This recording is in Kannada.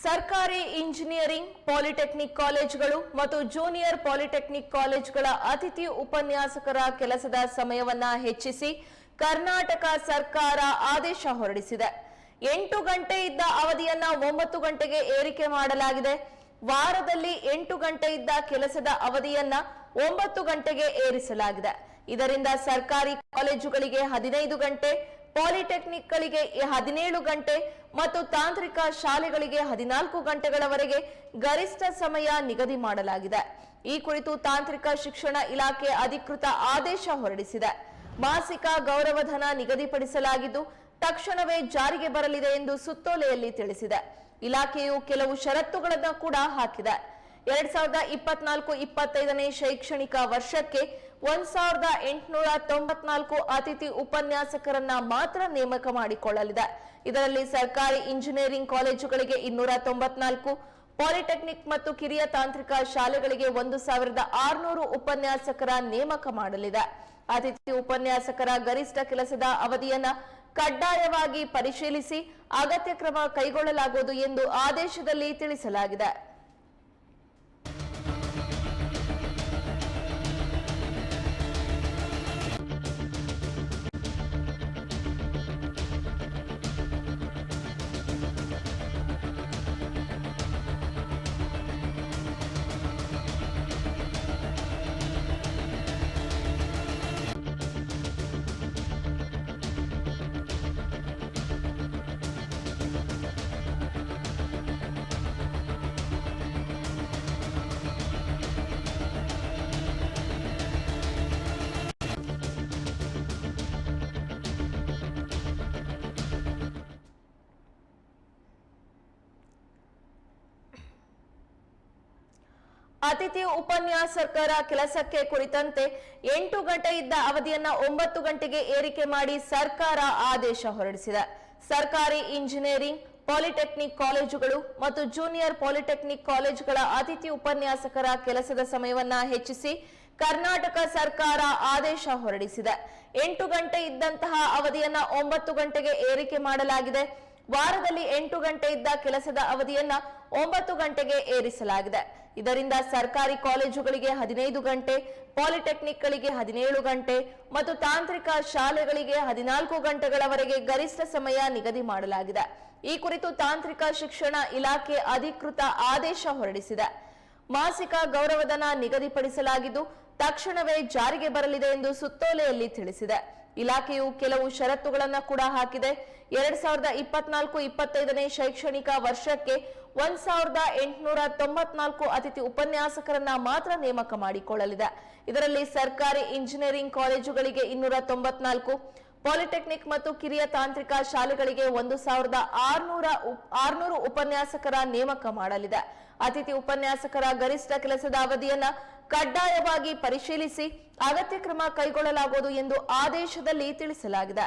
ಸರ್ಕಾರಿ ಇಂಜಿನಿಯರಿಂಗ್ ಪಾಲಿಟೆಕ್ನಿಕ್ ಕಾಲೇಜುಗಳು ಮತ್ತು ಜೂನಿಯರ್ ಪಾಲಿಟೆಕ್ನಿಕ್ ಕಾಲೇಜುಗಳ ಅತಿಥಿ ಉಪನ್ಯಾಸಕರ ಕೆಲಸದ ಸಮಯವನ್ನ ಹೆಚ್ಚಿಸಿ ಕರ್ನಾಟಕ ಸರ್ಕಾರ ಆದೇಶ ಹೊರಡಿಸಿದೆ. 8 ಗಂಟೆ ಇದ್ದ ಅವಧಿಯನ್ನ 9 ಗಂಟೆಗೆ ಏರಿಕೆ ಮಾಡಲಾಗಿದೆ. ವಾರದಲ್ಲಿ 8 ಗಂಟೆ ಇದ್ದ ಕೆಲಸದ ಅವಧಿಯನ್ನ 9 ಗಂಟೆಗೆ ಏರಿಸಲಾಗಿದೆ. ಇದರಿಂದ ಸರ್ಕಾರಿ ಕಾಲೇಜುಗಳಿಗೆ 15 ಗಂಟೆ, ಪಾಲಿಟೆಕ್ನಿಕ್ಗಳಿಗೆ 17 ಗಂಟೆ ಮತ್ತು ತಾಂತ್ರಿಕ ಶಾಲೆಗಳಿಗೆ 14 ಗಂಟೆಗಳವರೆಗೆ ಗರಿಷ್ಠ ಸಮಯ ನಿಗದಿ ಮಾಡಲಾಗಿದೆ. ಈ ಕುರಿತು ತಾಂತ್ರಿಕ ಶಿಕ್ಷಣ ಇಲಾಖೆ ಅಧಿಕೃತ ಆದೇಶ ಹೊರಡಿಸಿದೆ. ಮಾಸಿಕ ಗೌರವಧನ ನಿಗದಿಪಡಿಸಲಾಗಿದ್ದು ತಕ್ಷಣವೇ ಜಾರಿಗೆ ಬರಲಿದೆ ಎಂದು ಸುತ್ತೋಲೆಯಲ್ಲಿ ತಿಳಿಸಿದೆ. ಇಲಾಖೆಯು ಕೆಲವು ಷರತ್ತುಗಳನ್ನು ಕೂಡ ಹಾಕಿದೆ. 2024-25ನೇ ಶೈಕ್ಷಣಿಕ ವರ್ಷಕ್ಕೆ 1894 ಅತಿಥಿ ಉಪನ್ಯಾಸಕರನ್ನ ಮಾತ್ರ ನೇಮಕ ಮಾಡಿಕೊಳ್ಳಲಿದೆ. ಇದರಲ್ಲಿ ಸರ್ಕಾರಿ ಇಂಜಿನಿಯರಿಂಗ್ ಕಾಲೇಜುಗಳಿಗೆ 294, ಪಾಲಿಟೆಕ್ನಿಕ್ ಮತ್ತು ಕಿರಿಯ ತಾಂತ್ರಿಕ ಶಾಲೆಗಳಿಗೆ 1600 ಉಪನ್ಯಾಸಕರ ನೇಮಕ ಮಾಡಲಿದೆ. ಅತಿಥಿ ಉಪನ್ಯಾಸಕರ ಗರಿಷ್ಠ ಕೆಲಸದ ಅವಧಿಯನ್ನ ಕಡ್ಡಾಯವಾಗಿ ಪರಿಶೀಲಿಸಿ ಅಗತ್ಯ ಕ್ರಮ ಕೈಗೊಳ್ಳಲಾಗುವುದು ಎಂದು ಆದೇಶದಲ್ಲಿ ತಿಳಿಸಲಾಗಿದೆ. ಅತಿಥಿ ಉಪನ್ಯಾಸಕರ ಕೆಲಸಕ್ಕೆ ಕುರಿತಂತೆ 8 ಗಂಟೆ ಇದ್ದ ಅವಧಿಯನ್ನ 9 ಗಂಟೆಗೆ ಏರಿಕೆ ಮಾಡಿ ಸರ್ಕಾರ ಆದೇಶ ಹೊರಡಿಸಿದೆ. ಸರ್ಕಾರಿ ಇಂಜಿನಿಯರಿಂಗ್ ಪಾಲಿಟೆಕ್ನಿಕ್ ಕಾಲೇಜುಗಳು ಮತ್ತು ಜೂನಿಯರ್ ಪಾಲಿಟೆಕ್ನಿಕ್ ಕಾಲೇಜುಗಳ ಅತಿಥಿ ಉಪನ್ಯಾಸಕರ ಕೆಲಸದ ಸಮಯವನ್ನ ಹೆಚ್ಚಿಸಿ ಕರ್ನಾಟಕ ಸರ್ಕಾರ ಆದೇಶ ಹೊರಡಿಸಿದೆ. 8 ಗಂಟೆ ಇದ್ದಂತಹ ಅವಧಿಯನ್ನ 9 ಗಂಟೆಗೆ ಏರಿಕೆ ಮಾಡಲಾಗಿದೆ. ವಾರದಲ್ಲಿ 8 ಗಂಟೆ ಇದ್ದ ಕೆಲಸದ ಅವಧಿಯನ್ನ 9 ಗಂಟೆಗೆ ಏರಿಸಲಾಗಿದೆ. ಇದರಿಂದ ಸರ್ಕಾರಿ ಕಾಲೇಜುಗಳಿಗೆ 15 ಗಂಟೆ, ಪಾಲಿಟೆಕ್ನಿಕ್ಗಳಿಗೆ 17 ಗಂಟೆ ಮತ್ತು ತಾಂತ್ರಿಕ ಶಾಲೆಗಳಿಗೆ 14 ಗಂಟೆಗಳವರೆಗೆ ಗರಿಷ್ಠ ಸಮಯ ನಿಗದಿ ಮಾಡಲಾಗಿದೆ. ಈ ಕುರಿತು ತಾಂತ್ರಿಕ ಶಿಕ್ಷಣ ಇಲಾಖೆ ಅಧಿಕೃತ ಆದೇಶ ಹೊರಡಿಸಿದೆ. ಮಾಸಿಕ ಗೌರವಧನ ನಿಗದಿಪಡಿಸಲಾಗಿದ್ದು ತಕ್ಷಣವೇ ಜಾರಿಗೆ ಬರಲಿದೆ ಎಂದು ಸುತ್ತೋಲೆಯಲ್ಲಿ ತಿಳಿಸಿದೆ. ಇಲಾಖೆಯು ಕೆಲವು ಷರತ್ತುಗಳನ್ನು ಕೂಡ ಹಾಕಿದೆ. 2024-25ನೇ ಶೈಕ್ಷಣಿಕ ವರ್ಷಕ್ಕೆ 1894 ಅತಿಥಿ ಉಪನ್ಯಾಸಕರನ್ನ ಮಾತ್ರ ನೇಮಕ ಮಾಡಿಕೊಳ್ಳಲಿದೆ. ಇದರಲ್ಲಿ ಸರ್ಕಾರಿ ಇಂಜಿನಿಯರಿಂಗ್ ಕಾಲೇಜುಗಳಿಗೆ 294, ಪಾಲಿಟೆಕ್ನಿಕ್ ಮತ್ತು ಕಿರಿಯ ತಾಂತ್ರಿಕ ಶಾಲೆಗಳಿಗೆ 1600 ಉಪನ್ಯಾಸಕರ ನೇಮಕ ಮಾಡಲಿದೆ. ಅತಿಥಿ ಉಪನ್ಯಾಸಕರ ಗರಿಷ್ಠ ಕೆಲಸದ ಅವಧಿಯನ್ನ ಕಡ್ಡಾಯವಾಗಿ ಪರಿಶೀಲಿಸಿ ಅಗತ್ಯ ಕ್ರಮ ಕೈಗೊಳ್ಳಲಾಗುವುದು ಎಂದು ಆದೇಶದಲ್ಲಿ ತಿಳಿಸಲಾಗಿದೆ.